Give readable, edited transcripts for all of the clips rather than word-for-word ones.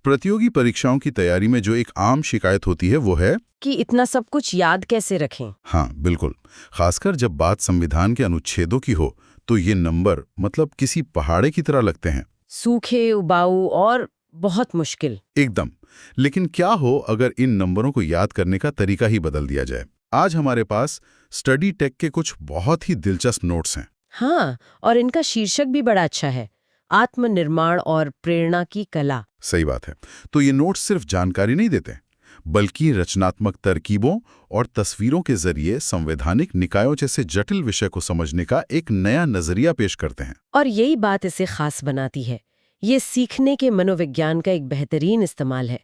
प्रतियोगी परीक्षाओं की तैयारी में जो एक आम शिकायत होती है वो है कि इतना सब कुछ याद कैसे रखें। हाँ बिल्कुल, खासकर जब बात संविधान के अनुच्छेदों की हो तो ये नंबर मतलब किसी पहाड़े की तरह लगते हैं। सूखे, उबाऊ और बहुत मुश्किल। एकदम। लेकिन क्या हो अगर इन नंबरों को याद करने का तरीका ही बदल दिया जाए। आज हमारे पास स्टडी टेक के कुछ बहुत ही दिलचस्प नोट्स हैं। हाँ, और इनका शीर्षक भी बड़ा अच्छा है, आत्मनिर्माण और प्रेरणा की कला। सही बात है। तो ये नोट्स सिर्फ जानकारी नहीं देते, बल्कि रचनात्मक तरकीबों और तस्वीरों के जरिए संवैधानिक निकायों जैसे जटिल विषय को समझने का एक नया नजरिया पेश करते हैं। और यही बात इसे खास बनाती है। ये सीखने के मनोविज्ञान का एक बेहतरीन इस्तेमाल है।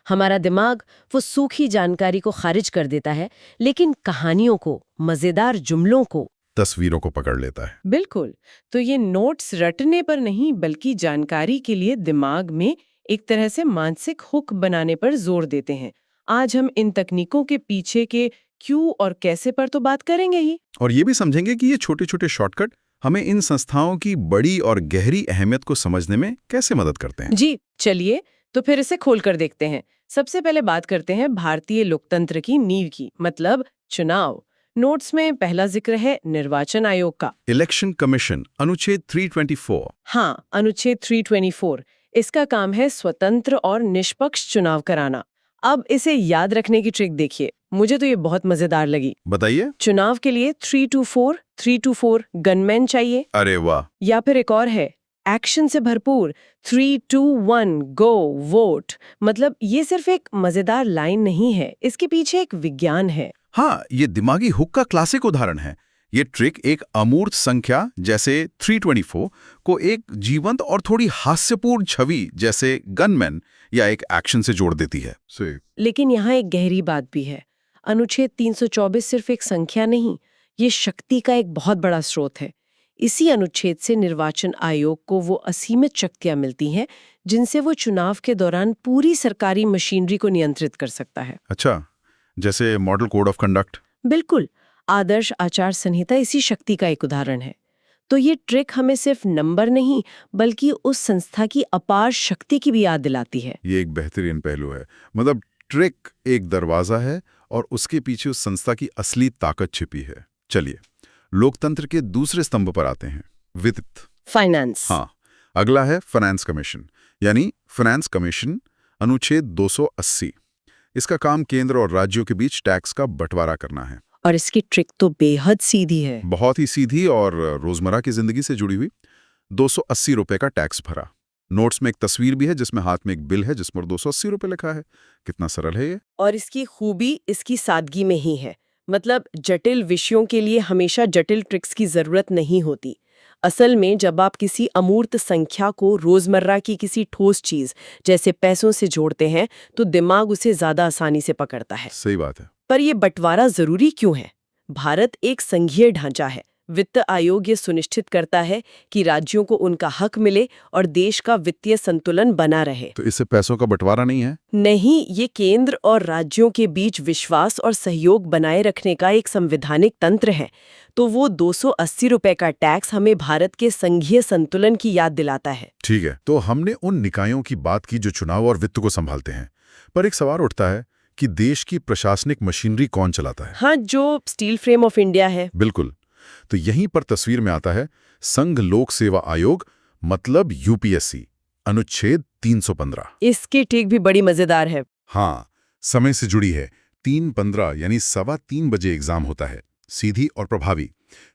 हमारा दिमाग वो सूखी जानकारी को खारिज कर देता है, लेकिन कहानियों को, मजेदार जुमलों को, तस्वीरों को पकड़ लेता है। बिल्कुल। तो ये नोट्स रटने पर नहीं बल्कि जानकारी के लिए दिमाग में एक तरह से मानसिक हुक बनाने पर जोर देते हैं। आज हम इन तकनीकों के पीछे के क्यों और कैसे पर तो बात करेंगे ही। और ये भी समझेंगे कि ये छोटे छोटे शॉर्टकट हमें इन संस्थाओं की बड़ी और गहरी अहमियत को समझने में कैसे मदद करते हैं। जी चलिए, तो फिर इसे खोलकर देखते हैं। सबसे पहले बात करते हैं भारतीय लोकतंत्र की नींव की, मतलब चुनाव। नोट्स में पहला जिक्र है निर्वाचन आयोग का। इलेक्शन कमीशन, अनुच्छेद 324। हाँ, अनुच्छेद 324। इसका काम है स्वतंत्र और निष्पक्ष चुनाव कराना। अब इसे याद रखने की ट्रिक देखिए, मुझे तो ये बहुत मजेदार लगी। बताइए। चुनाव के लिए 324 गनमैन चाहिए। अरे वाह। या फिर एक और है, एक्शन से भरपूर 321 गो वोट। मतलब ये सिर्फ एक मजेदार लाइन नहीं है, इसके पीछे एक विज्ञान है। हाँ, ये दिमागी हुक का क्लासिक उदाहरण है। ये ट्रिक एक अमूर्त संख्या जैसे 324 को एक जीवंत और थोड़ी हास्यपूर्ण छवि जैसे गनमैन या एक एक्शन से जोड़ देती है। लेकिन यहाँ एक गहरी बात भी है। अनुच्छेद 324 सिर्फ एक संख्या नहीं, ये शक्ति का एक बहुत बड़ा स्रोत है। इसी अनुच्छेद से निर्वाचन आयोग को वो असीमित शक्तियां मिलती हैं जिनसे वो चुनाव के दौरान पूरी सरकारी मशीनरी को नियंत्रित कर सकता है। अच्छा, जैसे मॉडल कोड ऑफ कंडक्ट। बिल्कुल, आदर्श आचार संहिता इसी शक्ति का एक उदाहरण है। तो ये ट्रिक हमें सिर्फ नंबर नहीं बल्कि उस संस्था की अपार शक्ति की भी याद दिलाती है। ये एक बेहतरीन पहलू है। मतलब ट्रिक एक दरवाजा है और उसके पीछे उस संस्था की असली ताकत छिपी है। चलिए, लोकतंत्र के दूसरे स्तंभ पर आते हैं, वित्त, फाइनेंस। हाँ, अगला है फाइनेंस कमीशन, यानी फाइनेंस कमीशन, अनुच्छेद 280। इसका काम केंद्र और राज्यों के बीच टैक्स का बंटवारा करना है। और इसकी ट्रिक तो बेहद सीधी है। बहुत ही सीधी और रोजमर्रा की जिंदगी से जुड़ी हुई। 280 रुपए का टैक्स भरा। नोट्स में एक तस्वीर भी है जिसमें हाथ में एक बिल है जिस पर 280 रुपए लिखा है। कितना सरल है ये। और इसकी खूबी इसकी सादगी में ही है। मतलब जटिल विषयों के लिए हमेशा जटिल ट्रिक्स की जरूरत नहीं होती। असल में जब आप किसी अमूर्त संख्या को रोजमर्रा की किसी ठोस चीज जैसे पैसों से जोड़ते हैं तो दिमाग उसे ज्यादा आसानी से पकड़ता है। सही बात है। पर ये बंटवारा जरूरी क्यों है? भारत एक संघीय ढांचा है। वित्त आयोग ये सुनिश्चित करता है कि राज्यों को उनका हक मिले और देश का वित्तीय संतुलन बना रहे। तो इससे पैसों का बंटवारा नहीं है? नहीं, ये केंद्र और राज्यों के बीच विश्वास और सहयोग बनाए रखने का एक संवैधानिक तंत्र है। तो वो 280 रुपए का टैक्स हमें भारत के संघीय संतुलन की याद दिलाता है। ठीक है, तो हमने उन निकायों की बात की जो चुनाव और वित्त को संभालते हैं, पर एक सवाल उठता है कि देश की प्रशासनिक मशीनरी कौन चलाता है? हाँ, जो स्टील फ्रेम ऑफ इंडिया है। बिल्कुल। तो यहीं पर तस्वीर में आता है संघ लोक सेवा आयोग, मतलब यूपीएससी, अनुच्छेद 315। इसकी ट्रिक भी बड़ी मजेदार है। हाँ, समय से जुड़ी है। 3:15 यानी 3:15 बजे एग्जाम होता है, सीधी और प्रभावी।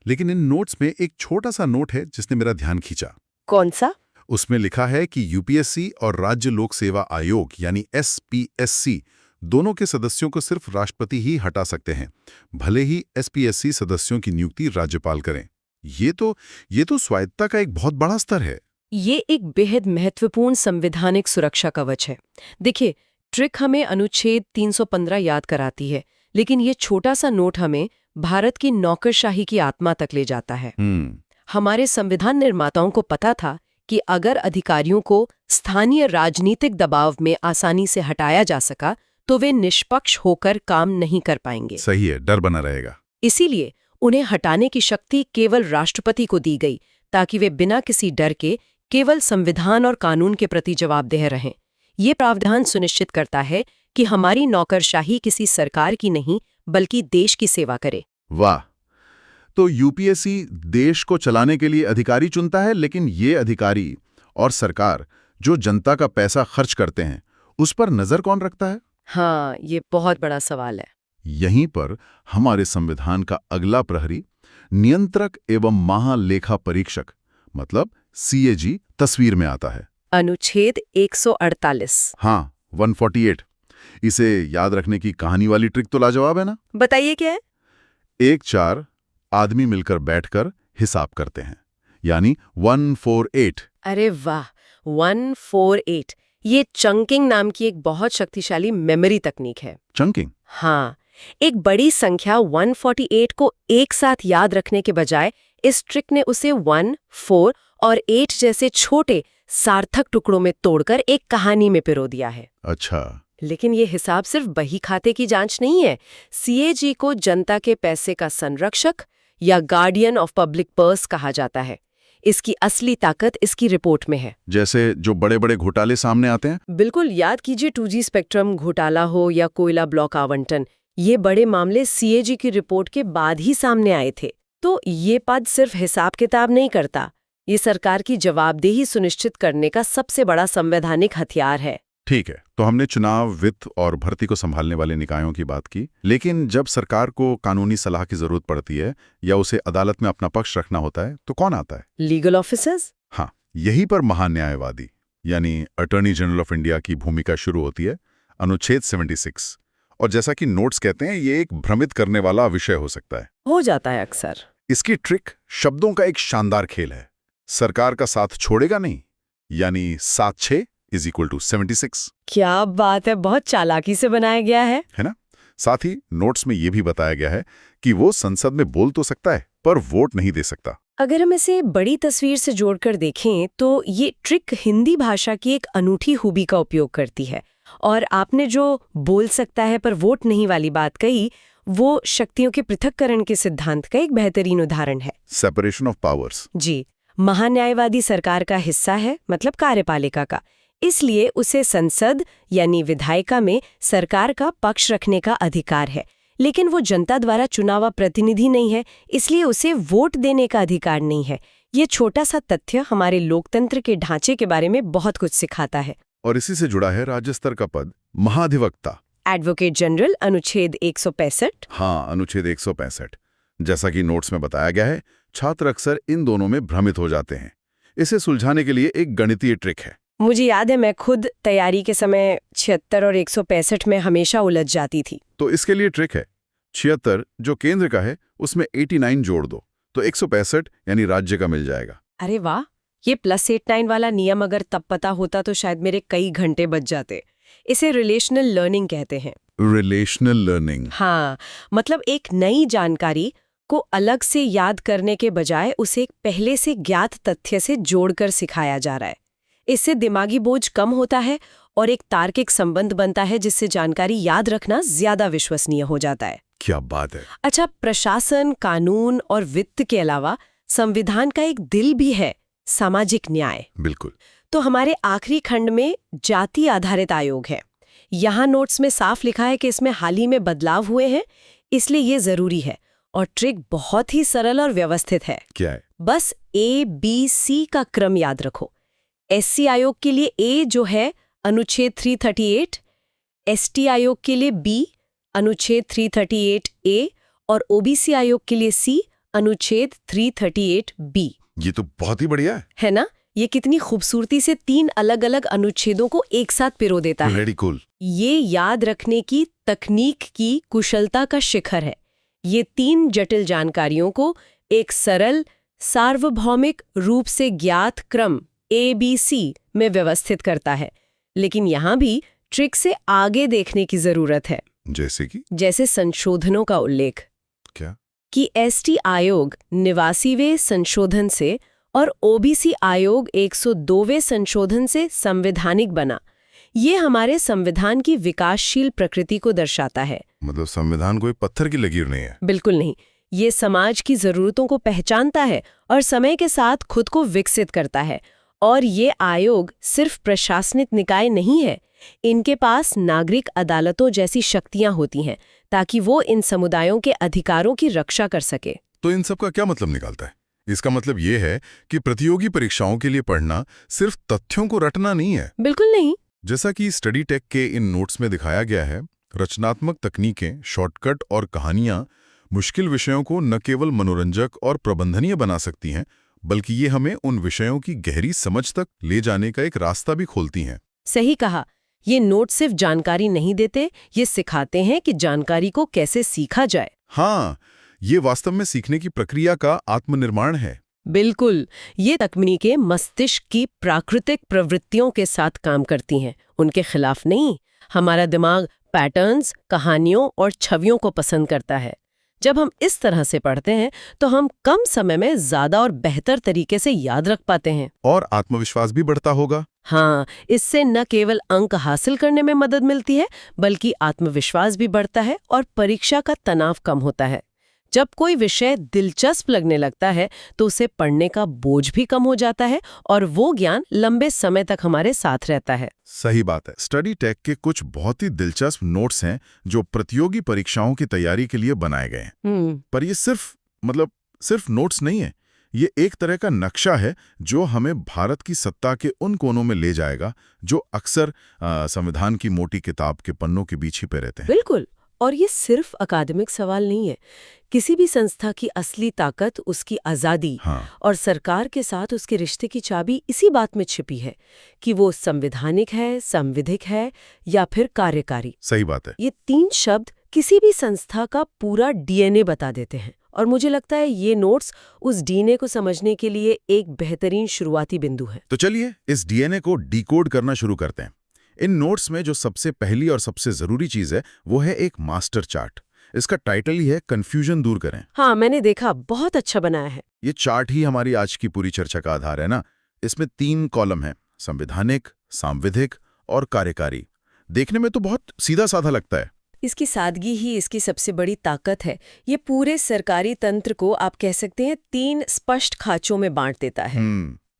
लेकिन इन नोट्स में एक छोटा सा नोट है जिसने मेरा ध्यान खींचा। कौन सा? उसमें लिखा है कि यूपीएससी और राज्य लोक सेवा आयोग यानी एसपीएससी दोनों के सदस्यों को सिर्फ राष्ट्रपति ही हटा सकते हैं, भले ही एसपीएससी सदस्यों की नियुक्ति राज्यपाल करें। ये तो स्वायत्तता का एक बहुत बड़ा स्तर है। ये एक बेहद महत्वपूर्ण संवैधानिक सुरक्षा कवच है। देखिए, ट्रिक हमें अनुच्छेद 315 याद कराती है, लेकिन ये छोटा सा नोट हमें भारत की नौकरशाही की आत्मा तक ले जाता है। हमारे संविधान निर्माताओं को पता था कि अगर अधिकारियों को स्थानीय राजनीतिक दबाव में आसानी से हटाया जा सका तो वे निष्पक्ष होकर काम नहीं कर पाएंगे। सही है, डर बना रहेगा। इसीलिए उन्हें हटाने की शक्ति केवल राष्ट्रपति को दी गई, ताकि वे बिना किसी डर के केवल संविधान और कानून के प्रति जवाबदेह रहें। ये प्रावधान सुनिश्चित करता है कि हमारी नौकरशाही किसी सरकार की नहीं बल्कि देश की सेवा करे। वाह। तो यूपीएससी देश को चलाने के लिए अधिकारी चुनता है, लेकिन ये अधिकारी और सरकार जो जनता का पैसा खर्च करते हैं उस पर नजर कौन रखता है? हाँ, ये बहुत बड़ा सवाल है। यहीं पर हमारे संविधान का अगला प्रहरी नियंत्रक एवं महालेखा परीक्षक मतलब सीएजी तस्वीर में आता है। अनुच्छेद 148। हाँ, 148। इसे याद रखने की कहानी वाली ट्रिक तो लाजवाब है ना? बताइए क्या है? 1-4 आदमी मिलकर बैठकर हिसाब करते हैं, यानी 148। अरे वाह, 148। ये चंकिंग नाम की एक बहुत शक्तिशाली मेमोरी तकनीक है। चंकिंग? हाँ, एक बड़ी संख्या 148 को एक साथ याद रखने के बजाय इस ट्रिक ने उसे 1, 4 और 8 जैसे छोटे सार्थक टुकड़ों में तोड़कर एक कहानी में पिरो दिया है। अच्छा। लेकिन ये हिसाब सिर्फ बही खाते की जांच नहीं है। सीएजी को जनता के पैसे का संरक्षक या गार्डियन ऑफ पब्लिक पर्स कहा जाता है। इसकी असली ताकत इसकी रिपोर्ट में है। जैसे जो बड़े-बड़े घोटाले सामने आते हैं? बिल्कुल, याद कीजिए 2G स्पेक्ट्रम घोटाला हो या कोयला ब्लॉक आवंटन, ये बड़े मामले सीएजी की रिपोर्ट के बाद ही सामने आए थे। तो ये पद सिर्फ हिसाब किताब नहीं करता, ये सरकार की जवाबदेही सुनिश्चित करने का सबसे बड़ा संवैधानिक हथियार है। ठीक है, तो हमने चुनाव, वित्त और भर्ती को संभालने वाले निकायों की बात की, लेकिन जब सरकार को कानूनी सलाह की जरूरत पड़ती है या उसे अदालत में अपना पक्ष रखना होता है तो कौन आता है? Legal officers. हाँ, यही पर महान्यायवादी यानी अटॉर्नी जनरल ऑफ इंडिया की भूमिका शुरू होती है। अनुच्छेद 76। और जैसा कि नोट्स कहते हैं, ये एक भ्रमित करने वाला विषय हो सकता है। हो जाता है अक्सर। इसकी ट्रिक शब्दों का एक शानदार खेल है। सरकार का साथ छोड़ेगा नहीं, यानी 7-6 = 76। क्या बात है, बहुत चालाकी से बनाया गया है ना? साथ ही नोट्स में यह भी बताया गया है कि वो संसद में बोल तो सकता है पर वोट नहीं दे सकता। अगर हम इसे बड़ी तस्वीर से जोड़कर देखें तो ये ट्रिक हिंदी भाषा की एक अनूठी खूबी का उपयोग करती है। और आपने जो बोल सकता है पर वोट नहीं वाली बात कही, वो शक्तियों के पृथक्करण के सिद्धांत का एक बेहतरीन उदाहरण है। Separation of powers. जी, महान्यायवादी सरकार का हिस्सा है, मतलब कार्यपालिका का, इसलिए उसे संसद यानी विधायिका में सरकार का पक्ष रखने का अधिकार है। लेकिन वो जनता द्वारा चुना हुआ प्रतिनिधि नहीं है, इसलिए उसे वोट देने का अधिकार नहीं है। ये छोटा सा तथ्य हमारे लोकतंत्र के ढांचे के बारे में बहुत कुछ सिखाता है। और इसी से जुड़ा है राज्य स्तर का पद, महाधिवक्ता, एडवोकेट जनरल, अनुच्छेद 165। हाँ, अनुच्छेद 165। जैसा कि नोट्स में बताया गया है, छात्र अक्सर इन दोनों में भ्रमित हो जाते हैं। इसे सुलझाने के लिए एक गणितीय ट्रिक है। मुझे याद है, मैं खुद तैयारी के समय 76 और 165 में हमेशा उलझ जाती थी। तो इसके लिए ट्रिक है, 76 जो केंद्र का है उसमें 89 जोड़ दो तो 165 यानी राज्य का मिल जाएगा। अरे वाह, ये +89 वाला नियम अगर तब पता होता तो शायद मेरे कई घंटे बच जाते। इसे रिलेशनल लर्निंग कहते हैं। Relational learning? हाँ, मतलब एक नई जानकारी को अलग से याद करने के बजाय उसे एक पहले से ज्ञात तथ्य से जोड़कर सिखाया जा रहा है। इससे दिमागी बोझ कम होता है और एक तार्किक संबंध बनता है जिससे जानकारी याद रखना ज्यादा विश्वसनीय हो जाता है। क्या बात है। अच्छा, प्रशासन, कानून और वित्त के अलावा संविधान का एक दिल भी है, सामाजिक न्याय। बिल्कुल। तो हमारे आखिरी खंड में जाति आधारित आयोग है। यहाँ नोट्स में साफ लिखा है कि इसमें हाल ही में बदलाव हुए हैं, इसलिए ये जरूरी है। और ट्रिक बहुत ही सरल और व्यवस्थित है। क्या है? बस ABC का क्रम याद रखो। SC आयोग के लिए A जो है अनुच्छेद 338, ST आयोग के लिए B अनुच्छेद 338A और OBC आयोग के लिए C अनुच्छेद 338B। ये तो बहुत ही बढ़िया है ना? ये कितनी खूबसूरती से 3 अलग-अलग अनुच्छेदों को एक साथ पिरो देता है। Very cool. ये याद रखने की तकनीक की कुशलता का शिखर है। ये 3 जटिल जानकारियों को एक सरल, सार्वभौमिक रूप से ज्ञात क्रम ABC में व्यवस्थित करता है। लेकिन यहाँ भी ट्रिक से आगे देखने की जरूरत है। जैसे संशोधनों का उल्लेख। क्या? कि ST आयोग 89वें संशोधन से और OBC आयोग 102वें संशोधन से संवैधानिक बना। ये हमारे संविधान की विकासशील प्रकृति को दर्शाता है। मतलब संविधान कोई पत्थर की लकीर नहीं है? बिल्कुल नहीं। ये समाज की जरूरतों को पहचानता है और समय के साथ खुद को विकसित करता है। और ये आयोग सिर्फ प्रशासनिक निकाय नहीं है, इनके पास नागरिक अदालतों जैसी शक्तियां होती हैं ताकि वो इन समुदायों के अधिकारों की रक्षा कर सके। तो इन सब का क्या मतलब निकलता है? इसका मतलब ये है कि प्रतियोगी परीक्षाओं के लिए पढ़ना सिर्फ तथ्यों को रटना नहीं है। बिल्कुल नहीं। जैसा कि स्टडी टेक के इन नोट्स में दिखाया गया है, रचनात्मक तकनीकें, शॉर्टकट और कहानियां मुश्किल विषयों को न केवल मनोरंजक और प्रबंधनीय बना सकती हैं, बल्कि ये हमें उन विषयों की गहरी समझ तक ले जाने का एक रास्ता भी खोलती हैं। सही कहा। ये नोट सिर्फ जानकारी नहीं देते, ये सिखाते हैं कि जानकारी को कैसे सीखा जाए। हाँ, ये वास्तव में सीखने की प्रक्रिया का आत्मनिर्माण है। बिल्कुल। ये तकनीकें मस्तिष्क की प्राकृतिक प्रवृत्तियों के साथ काम करती हैं, उनके खिलाफ नहीं। हमारा दिमाग पैटर्न्स, कहानियों और छवियों को पसंद करता है। जब हम इस तरह से पढ़ते हैं तो हम कम समय में ज्यादा और बेहतर तरीके से याद रख पाते हैं। और आत्मविश्वास भी बढ़ता होगा। हाँ, इससे न केवल अंक हासिल करने में मदद मिलती है, बल्कि आत्मविश्वास भी बढ़ता है और परीक्षा का तनाव कम होता है। जब कोई विषय दिलचस्प लगने लगता है तो उसे पढ़ने का बोझ भी कम हो जाता है और वो ज्ञान लंबे समय तक हमारे साथ रहता है। सही बात है। स्टडी टेक के कुछ बहुत ही दिलचस्प नोट्स हैं जो प्रतियोगी परीक्षाओं की तैयारी के लिए बनाए गए हैं। पर ये सिर्फ नोट्स नहीं है, ये एक तरह का नक्शा है जो हमें भारत की सत्ता के उन कोनों में ले जाएगा जो अक्सर संविधान की मोटी किताब के पन्नों के बीच ही पे रहते हैं। बिल्कुल। और ये सिर्फ अकादमिक सवाल नहीं है। किसी भी संस्था की असली ताकत उसकी आज़ादी और सरकार के साथ उसके रिश्ते की चाबी इसी बात में छिपी है कि वो संवैधानिक है, संविधिक है या फिर कार्यकारी। सही बात है। ये तीन शब्द किसी भी संस्था का पूरा डीएनए बता देते हैं और मुझे लगता है ये नोट्स उस डीएनए को समझने के लिए एक बेहतरीन शुरुआती बिंदु है। तो चलिए इस डीएनए को डिकोड करना शुरू करते हैं। इन नोट्स में जो सबसे पहली और सबसे जरूरी चीज है वो है एक मास्टर चार्ट। इसका टाइटल ही है कंफ्यूजन दूर करें। हाँ, मैंने देखा, बहुत अच्छा बनाया है। ये चार्ट ही हमारी आज की पूरी चर्चा का आधार है ना। इसमें 3 कॉलम हैं, संवैधानिक, सांविधिक और कार्यकारी। देखने में तो बहुत सीधा साधा लगता है। इसकी सादगी ही इसकी सबसे बड़ी ताकत है। ये पूरे सरकारी तंत्र को आप कह सकते हैं 3 स्पष्ट खांचों में बांट देता है।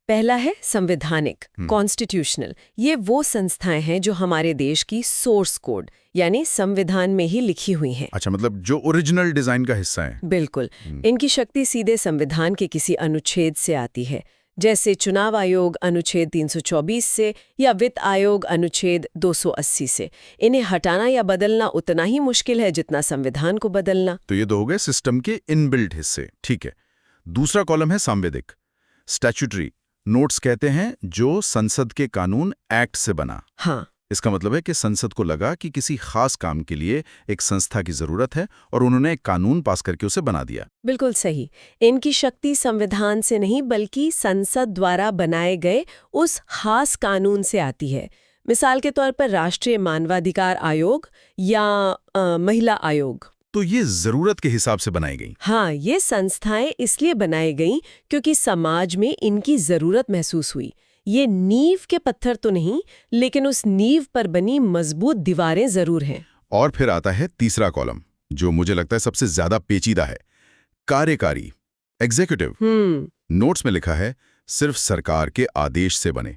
पहला है संवैधानिक, कॉन्स्टिट्यूशनल। ये वो संस्थाएं हैं जो हमारे देश की सोर्स कोड यानी संविधान में ही लिखी हुई हैं। अच्छा, मतलब जो ओरिजिनल डिजाइन का हिस्सा है। बिल्कुल। इनकी शक्ति सीधे संविधान के किसी अनुच्छेद से आती है, जैसे चुनाव आयोग अनुच्छेद 324 से या वित्त आयोग अनुच्छेद 280 से। इन्हें हटाना या बदलना उतना ही मुश्किल है जितना संविधान को बदलना। तो ये 2 हो गए सिस्टम के इनबिल्ट हिस्से। ठीक है। दूसरा कॉलम है सांविधिक, स्टैट्यूटरी। नोट्स कहते हैं जो संसद के कानून एक्ट से बना। हाँ, इसका मतलब है कि संसद को लगा कि किसी खास काम के लिए एक संस्था की जरूरत है और उन्होंने एक कानून पास करके उसे बना दिया। बिल्कुल सही। इनकी शक्ति संविधान से नहीं बल्कि संसद द्वारा बनाए गए उस खास कानून से आती है। मिसाल के तौर पर राष्ट्रीय मानवाधिकार आयोग या महिला आयोग। तो ये जरूरत के हिसाब से बनाई गई। हाँ, ये संस्थाएं इसलिए बनाई गईं क्योंकि समाज में इनकी जरूरत महसूस हुई। ये नींव के पत्थर तो नहीं, लेकिन उस नींव पर बनी मजबूत दीवारें जरूर हैं। और फिर आता है तीसरा कॉलम, जो मुझे लगता है सबसे ज्यादा पेचीदा है, कार्यकारी, एग्जीक्यूटिव। नोट्स में लिखा है सिर्फ सरकार के आदेश से बने।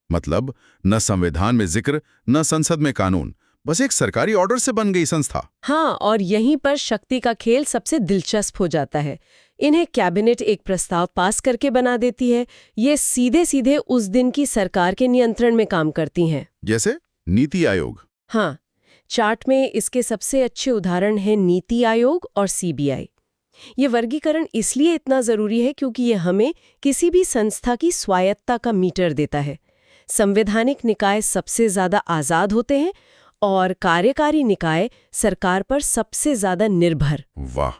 मतलब न संविधान में जिक्र, न संसद में कानून, बस एक सरकारी ऑर्डर से बन गई संस्था। हाँ, और यहीं पर शक्ति का खेल सबसे दिलचस्प हो जाता है। इन्हें कैबिनेट एक प्रस्ताव पास करके बना देती है। ये सीधे सीधे उस दिन की सरकार के नियंत्रण में काम करती हैं। जैसे नीति आयोग। हाँ, चार्ट में इसके सबसे अच्छे उदाहरण हैं नीति आयोग और सीबीआई। ये वर्गीकरण इसलिए इतना जरूरी है क्योंकि ये हमें किसी भी संस्था की स्वायत्तता का मीटर देता है। संवैधानिक निकाय सबसे ज्यादा आजाद होते हैं और कार्यकारी निकाय सरकार पर सबसे ज्यादा निर्भर। वाह,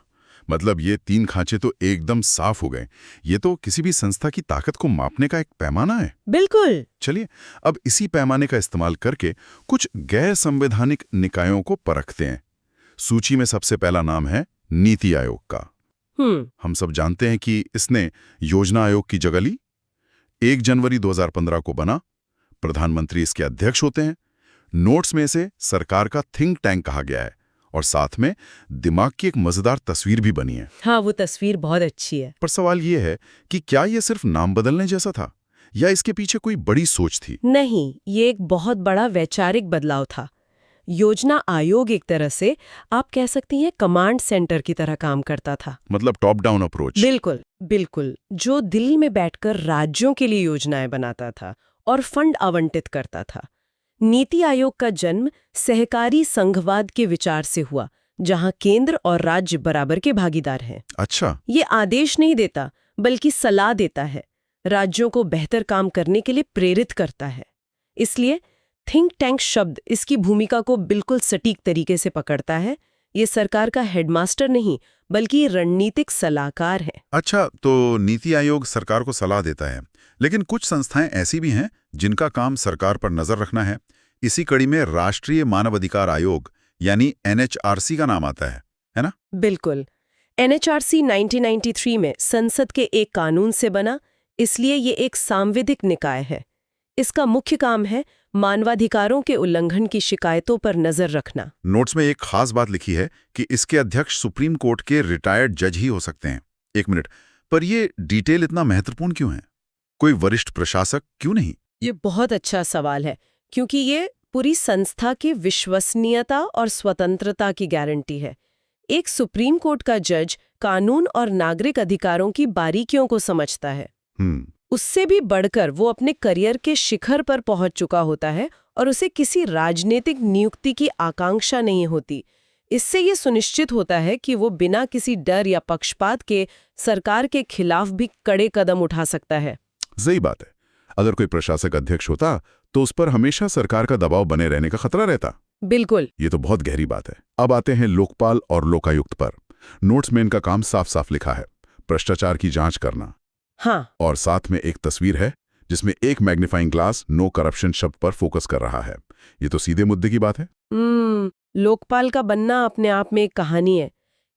मतलब ये 3 खांचे तो एकदम साफ हो गए। ये तो किसी भी संस्था की ताकत को मापने का एक पैमाना है। बिल्कुल। चलिए अब इसी पैमाने का इस्तेमाल करके कुछ गैर संवैधानिक निकायों को परखते हैं। सूची में सबसे पहला नाम है नीति आयोग का। हम सब जानते हैं कि इसने योजना आयोग की जगह ली। 1 जनवरी 2015 को बना। प्रधानमंत्री इसके अध्यक्ष होते हैं। नोट्स में इसे सरकार का थिंक टैंक कहा गया है और साथ में दिमाग की एक मजेदार तस्वीर भी बनी है। हाँ, वो तस्वीर बहुत अच्छी है। पर सवाल ये है कि क्या ये सिर्फ नाम बदलने जैसा था या इसके पीछे कोई बड़ी सोच थी? नहीं, ये एक बहुत बड़ा वैचारिक बदलाव था। योजना आयोग एक तरह से आप कह सकती हैं कमांड सेंटर की तरह काम करता था। मतलब टॉप डाउन अप्रोच। बिल्कुल बिल्कुल, जो दिल्ली में बैठकर राज्यों के लिए योजनाएं बनाता था और फंड आवंटित करता था। नीति आयोग का जन्म सहकारी संघवाद के विचार से हुआ, जहां केंद्र और राज्य बराबर के भागीदार हैं। अच्छा। ये आदेश नहीं देता, बल्कि सलाह देता है, राज्यों को बेहतर काम करने के लिए प्रेरित करता है। इसलिए थिंक टैंक शब्द इसकी भूमिका को बिल्कुल सटीक तरीके से पकड़ता है। ये सरकार का हेडमास्टर नहीं, बल्कि रणनीतिक सलाहकार है। अच्छा, तो नीति आयोग सरकार को सलाह देता है, लेकिन कुछ संस्थाएं ऐसी भी हैं जिनका काम सरकार पर नजर रखना है। इसी कड़ी में राष्ट्रीय मानव अधिकार आयोग यानी NHRC का नाम आता है ना? बिल्कुल। NHRC 1993 में संसद के एक कानून से बना, इसलिए ये एक सांविधिक निकाय है। इसका मुख्य काम है मानवाधिकारों के उल्लंघन की शिकायतों पर नजर रखना। नोट्स में एक खास बात लिखी है कि इसके अध्यक्ष सुप्रीम कोर्ट के रिटायर्ड जज ही हो सकते हैं। एक मिनट, पर ये डिटेल इतना महत्वपूर्ण क्यों है? कोई वरिष्ठ प्रशासक क्यों नहीं? ये बहुत अच्छा सवाल है, क्योंकि ये पूरी संस्था की विश्वसनीयता और स्वतंत्रता की गारंटी है। एक सुप्रीम कोर्ट का जज कानून और नागरिक अधिकारों की बारीकियों को समझता है। उससे भी बढ़कर वो अपने करियर के शिखर पर पहुंच चुका होता है और उसे किसी राजनीतिक नियुक्ति की आकांक्षा नहीं होती। इससे ये सुनिश्चित होता है कि वो बिना किसी डर या पक्षपात के सरकार के खिलाफ भी कड़े कदम उठा सकता है। सही बात है। अगर कोई प्रशासक अध्यक्ष होता तो उस पर हमेशा सरकार का दबाव बने रहने का खतरा रहता। बिल्कुल। ये तो बहुत गहरी बात है। अब आते हैं लोकपाल और लोकायुक्त पर। नोट्स में इनका काम साफ साफ लिखा है, भ्रष्टाचार की जांच करना। हाँ। और साथ में एक तस्वीर है जिसमें एक मैग्नीफाइंग ग्लास नो करप्शन शब्द पर फोकस कर रहा है। ये तो सीधे मुद्दे की बात है। लोकपाल का बनना अपने आप में एक कहानी है।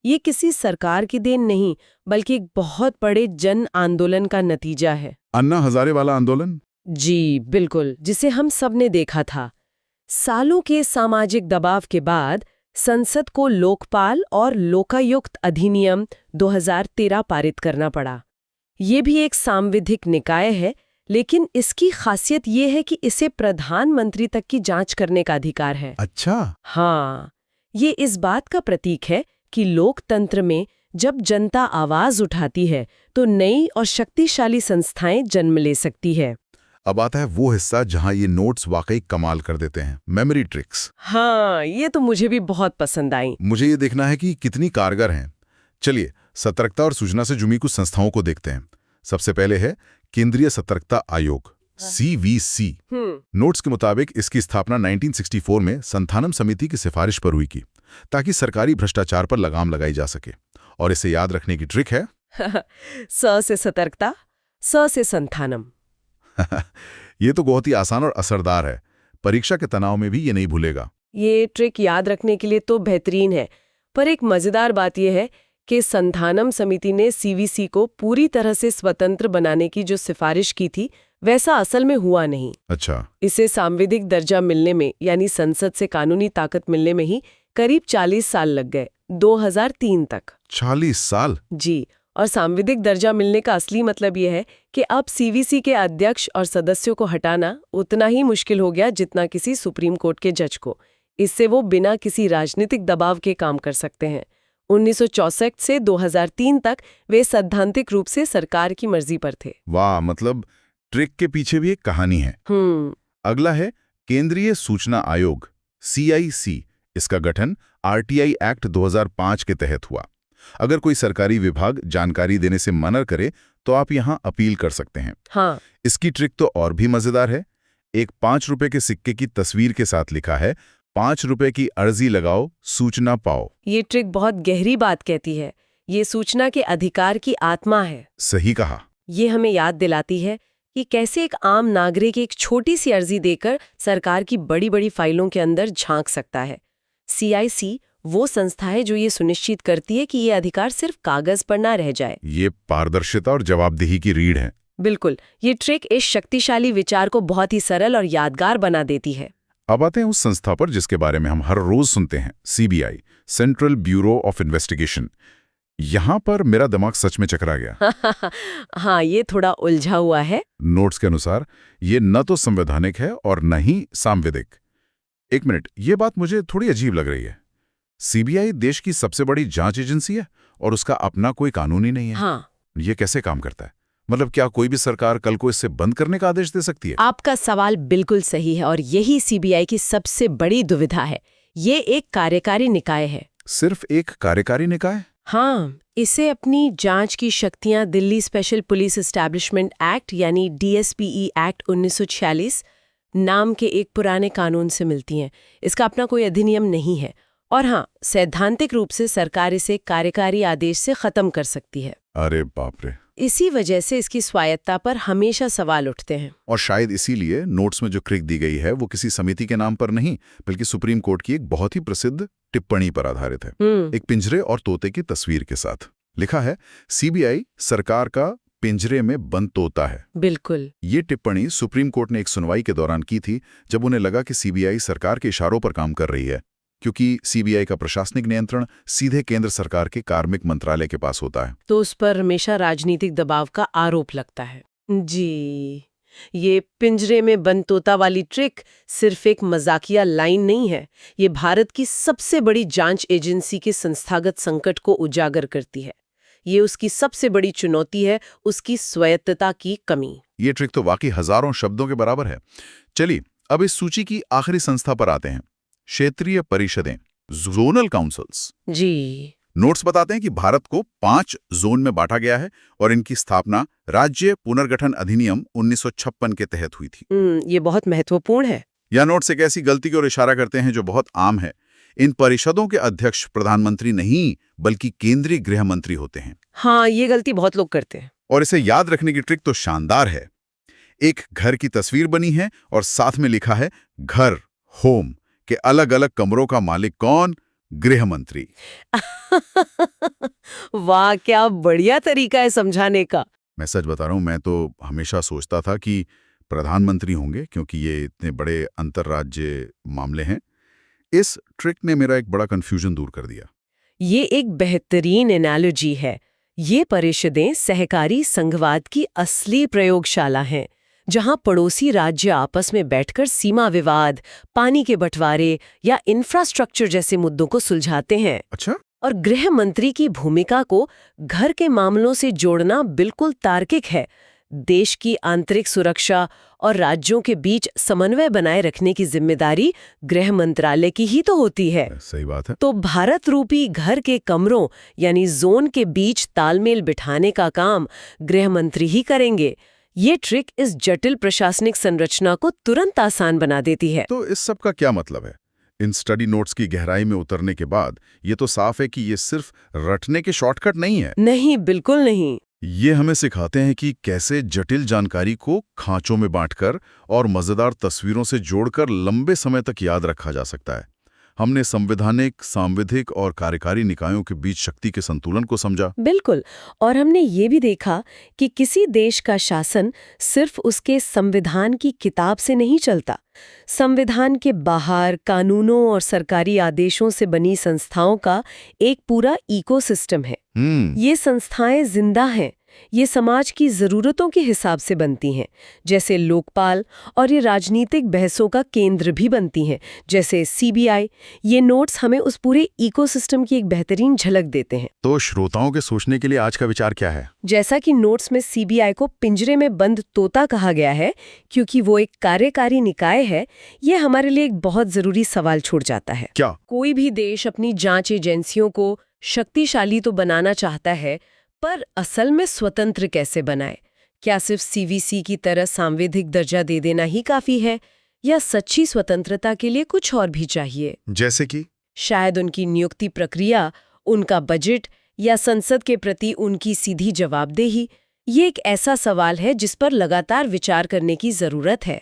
ये किसी सरकार की देन नहीं, बल्कि एक बहुत बड़े जन आंदोलन का नतीजा है। अन्ना हजारे वाला आंदोलन? जी बिल्कुल, जिसे हम सब ने देखा था। सालों के सामाजिक दबाव के बाद संसद को लोकपाल और लोकायुक्त अधिनियम 2013 पारित करना पड़ा। ये भी एक सांविधिक निकाय है, लेकिन इसकी खासियत ये है कि इसे प्रधानमंत्री तक की जांच करने का अधिकार है। अच्छा। हाँ, ये इस बात का प्रतीक है कि लोकतंत्र में जब जनता आवाज उठाती है तो नई और शक्तिशाली संस्थाएं जन्म ले सकती है। अब आता है वो हिस्सा जहां ये नोट्स वाकई कमाल कर देते हैं, मेमोरी ट्रिक्स। हाँ, ये तो मुझे भी बहुत पसंद आई। मुझे ये देखना है कि कितनी कारगर हैं। चलिए, सतर्कता और सूचना से जुड़ी कुछ संस्थाओं को देखते हैं। सबसे पहले है केंद्रीय सतर्कता आयोग, CVC। नोट्स के मुताबिक इसकी स्थापना 1964 में संथानम समिति की सिफारिश पर हुई ताकि सरकारी भ्रष्टाचार पर लगाम लगाई जा सके। और इसे याद रखने की ट्रिक है स से सतर्कता, स से संथानम। ये तो बहुत ही आसान और असरदार है। परीक्षा के तनाव में भी ये नहीं भूलेगा। ये ट्रिक याद रखने के लिए तो बेहतरीन है, पर एक मजेदार बात यह है कि संथानम समिति ने CVC को पूरी तरह से स्वतंत्र बनाने की जो सिफारिश की थी, वैसा असल में हुआ नहीं। अच्छा। इसे सांविधिक दर्जा मिलने में, यानी संसद से कानूनी ताकत मिलने में ही करीब 40 साल लग गए, 2003 तक। 40 साल? जी। और सांविधिक दर्जा मिलने का असली मतलब यह है कि अब CVC के अध्यक्ष और सदस्यों को हटाना उतना ही मुश्किल हो गया जितना किसी सुप्रीम कोर्ट के जज को। इससे वो बिना किसी राजनीतिक दबाव के काम कर सकते हैं। 1964 से 2003 तक वे सैद्धांतिक रूप से सरकार की मर्जी पर थे। वाह, मतलब ट्रिक के पीछे भी एक कहानी है। अगला है केंद्रीय सूचना आयोग, CIC। इसका गठन RTI एक्ट 2005 के तहत हुआ। अगर कोई सरकारी विभाग जानकारी देने से मना करे तो आप यहां अपील कर सकते हैं। हाँ। इसकी ट्रिक तो और भी मजेदार है। एक 5 रुपए के सिक्के की तस्वीर के साथ लिखा है, 5 रुपए की अर्जी लगाओ, सूचना पाओ। ये ट्रिक बहुत गहरी बात कहती है। ये सूचना के अधिकार की आत्मा है। सही कहा। ये हमें याद दिलाती है कि कैसे एक आम नागरिक एक छोटी सी अर्जी देकर सरकार की बड़ी बड़ी फाइलों के अंदर झांक सकता है। CIC वो संस्था है जो ये सुनिश्चित करती है कि ये अधिकार सिर्फ कागज पर ना रह जाए। ये पारदर्शिता और जवाबदेही की रीढ़ है। बिल्कुल। ये ट्रिक इस शक्तिशाली विचार को बहुत ही सरल और यादगार बना देती है। अब आते हैं उस संस्था पर जिसके बारे में हम हर रोज सुनते हैं, CBI, central bureau of investigation. यहाँ पर मेरा दिमाग सच में चकरा गया। हाँ, ये थोड़ा उलझा हुआ है। नोट्स के अनुसार ये न तो संवैधानिक है और न ही सांविधिक। एक मिनट, ये बात मुझे थोड़ी अजीब लग रही है। सीबीआई देश की सबसे बड़ी जांच एजेंसी है और उसका अपना कोई कानून ही नहीं है। हाँ, ये कैसे काम करता है? मतलब क्या कोई भी सरकार कल को इससे बंद करने का आदेश दे सकती है? आपका सवाल बिल्कुल सही है और यही सीबीआई की सबसे बड़ी दुविधा है। ये एक कार्यकारी निकाय है। सिर्फ एक कार्यकारी निकाय? हाँ, इसे अपनी जांच की शक्तियां Delhi special police establishment act यानी डीएसपीई एक्ट 1946 नाम के एक पुराने कानून से मिलती हैं। इसका अपना कोई अधिनियम नहीं है और हाँ, सैद्धांतिक रूप से सरकार इसे कार्यकारी आदेश से खत्म कर सकती है। अरे बाप रे। इसी वजह से इसकी स्वायत्ता पर हमेशा सवाल उठते हैं। और शायद इसीलिए नोट्स में जो क्रिक दी गई है वो किसी समिति के नाम पर नहीं, बल्कि सुप्रीम कोर्ट की एक बहुत ही प्रसिद्ध टिप्पणी पर आधारित है। एक पिंजरे और तोते की तस्वीर के साथ लिखा है, सीबीआई सरकार का पिंजरे में बंद तोता है। बिल्कुल। ये टिप्पणी सुप्रीम कोर्ट ने एक सुनवाई के दौरान की थी, जब उन्हें लगा कि सीबीआई सरकार के इशारों पर काम कर रही है, क्योंकि सीबीआई का प्रशासनिक नियंत्रण सीधे केंद्र सरकार के कार्मिक मंत्रालय के पास होता है। तो उस पर हमेशा राजनीतिक दबाव का आरोप लगता है। जी, ये पिंजरे में बंद तोता वाली ट्रिक सिर्फ एक मजाकिया लाइन नहीं है। ये भारत की सबसे बड़ी जांच एजेंसी के संस्थागत संकट को उजागर करती है। ये उसकी सबसे बड़ी चुनौती है, उसकी स्वायत्तता की कमी। ये ट्रिक तो वाकई हजारों शब्दों के बराबर है। चलिए अब इस सूची की आखिरी संस्था पर आते हैं, क्षेत्रीय परिषदें, जोनल काउंसिल्स। जी, नोट्स बताते हैं कि भारत को 5 जोन में बांटा गया है और इनकी स्थापना राज्य पुनर्गठन अधिनियम 1956 के तहत हुई थी। ये बहुत महत्वपूर्ण है। यह नोट्स एक ऐसी गलती की ओर इशारा करते हैं जो बहुत आम है। इन परिषदों के अध्यक्ष प्रधानमंत्री नहीं, बल्कि केंद्रीय गृह मंत्री होते हैं। हाँ, ये गलती बहुत लोग करते हैं। और इसे याद रखने की ट्रिक तो शानदार है। एक घर की तस्वीर बनी है और साथ में लिखा है घर, होम के अलग अलग कमरों का मालिक कौन? गृह मंत्री। वाह, क्या बढ़िया तरीका है समझाने का। मैं सच बता रहा हूं, मैं तो हमेशा सोचता था कि प्रधानमंत्री होंगे, क्योंकि ये इतने बड़े अंतर्राज्य मामले हैं। इस ट्रिक ने मेरा एक बड़ा कंफ्यूजन दूर कर दिया। ये एक बेहतरीन एनालॉजी है। ये परिषदें सहकारी संघवाद की असली प्रयोगशाला हैं, जहां पड़ोसी राज्य आपस में बैठकर सीमा विवाद, पानी के बंटवारे या इंफ्रास्ट्रक्चर जैसे मुद्दों को सुलझाते हैं। अच्छा। और गृह मंत्री की भूमिका को घर के मामलों से जोड़ना बिल्कुल तार्किक है। देश की आंतरिक सुरक्षा और राज्यों के बीच समन्वय बनाए रखने की जिम्मेदारी गृह मंत्रालय की ही तो होती है। सही बात है। तो भारत रूपी घर के कमरों यानी जोन के बीच तालमेल बिठाने का काम गृह मंत्री ही करेंगे। ये ट्रिक इस जटिल प्रशासनिक संरचना को तुरंत आसान बना देती है। तो इस सब का क्या मतलब है? इन स्टडी नोट्स की गहराई में उतरने के बाद ये तो साफ है कि ये सिर्फ रटने के शॉर्टकट नहीं है। नहीं, बिल्कुल नहीं। ये हमें सिखाते हैं कि कैसे जटिल जानकारी को खांचों में बांटकर और मजेदार तस्वीरों से जोड़कर लंबे समय तक याद रखा जा सकता है। हमने संवैधानिक, सांविधिक और कार्यकारी निकायों के बीच शक्ति के संतुलन को समझा। बिल्कुल। और हमने ये भी देखा कि किसी देश का शासन सिर्फ उसके संविधान की किताब से नहीं चलता। संविधान के बाहर कानूनों और सरकारी आदेशों से बनी संस्थाओं का एक पूरा इकोसिस्टम है। ये संस्थाएं जिंदा हैं। ये समाज की जरूरतों के हिसाब से बनती हैं, जैसे लोकपाल, और ये राजनीतिक बहसों का केंद्र भी बनती हैं, जैसे सीबीआई। ये नोट्स हमें उस पूरे इकोसिस्टम की एक बेहतरीन झलक देते हैं। तो श्रोताओं के सोचने के लिए आज का विचार क्या है? जैसा कि नोट्स में सीबीआई को पिंजरे में बंद तोता कहा गया है, क्योंकि वो एक कार्यकारी निकाय है, ये हमारे लिए एक बहुत जरूरी सवाल छोड़ जाता है। क्या कोई भी देश अपनी जांच एजेंसियों को शक्तिशाली तो बनाना चाहता है, पर असल में स्वतंत्र कैसे बनाए? क्या सिर्फ सीवीसी की तरह सांविधिक दर्जा दे देना ही काफी है, या सच्ची स्वतंत्रता के लिए कुछ और भी चाहिए? जैसे कि शायद उनकी नियुक्ति प्रक्रिया, उनका बजट या संसद के प्रति उनकी सीधी जवाबदेही। ये एक ऐसा सवाल है जिस पर लगातार विचार करने की जरूरत है।